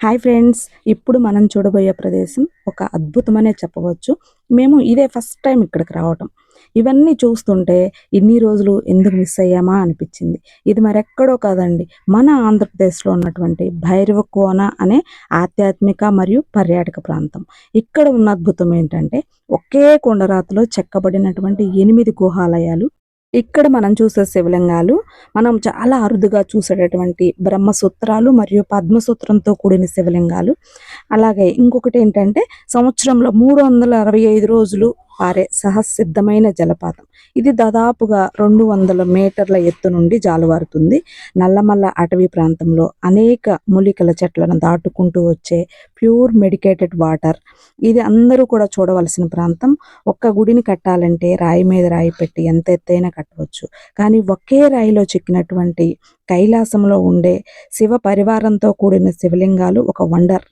Hi friends! ఇప్పుడు మనం చూడబోయే ప్రదేశం ఒక అద్భుతమనే చెప్పవచ్చు. మేము ఇదే ఫస్ట్ టైం ఇక్కడికి రావటం. ఇవన్నీ చూస్తుంటే ఇన్ని రోజులు ఎందుకు మిస్ అయ్యామా అనిపించింది. ఇది మరెక్కడో కాదండి, మన ఆంధ్రప్రదేశ్‌లో ఉన్నటువంటి భైరవకోన అనే ఆధ్యాత్మిక మరియు పర్యాటక ప్రాంతం. ఇక్కడ ఉన్న అద్భుతం ఏంటంటే, ఒకే కొండరాతిలో చెక్కబడినటువంటి 8 గుహాలయాలు. ఇక్కడ మనం చూసే శివలింగాలు, మనం చాలా అరుదుగా చూసేటటువంటి బ్రహ్మసూత్రాలు మరియు పద్మసూత్రంతో కూడిన శివలింగాలు. అలాగే ఇంకొకటేంటంటే, సంవత్సరంలో 365 రోజులు పారే సహసిద్ధమైన జలపాతం. ఇది దాదాపుగా 200 మీటర్ల ఎత్తు నుండి జాలువారుతుంది. నల్లమల్ల అటవీ ప్రాంతంలో అనేక మూలికల చెట్లను దాటుకుంటూ వచ్చే ప్యూర్ మెడికేటెడ్ వాటర్. ఇది అందరూ కూడా చూడవలసిన ప్రాంతం. ఒక్క గుడిని కట్టాలంటే రాయి మీద రాయి పెట్టి ఎంత ఎత్తైనా కట్టవచ్చు. కానీ ఒకే రాయిలో చెక్కినటువంటి కైలాసంలో ఉండే శివ పరివారంతో కూడిన శివలింగాలు ఒక వండర్.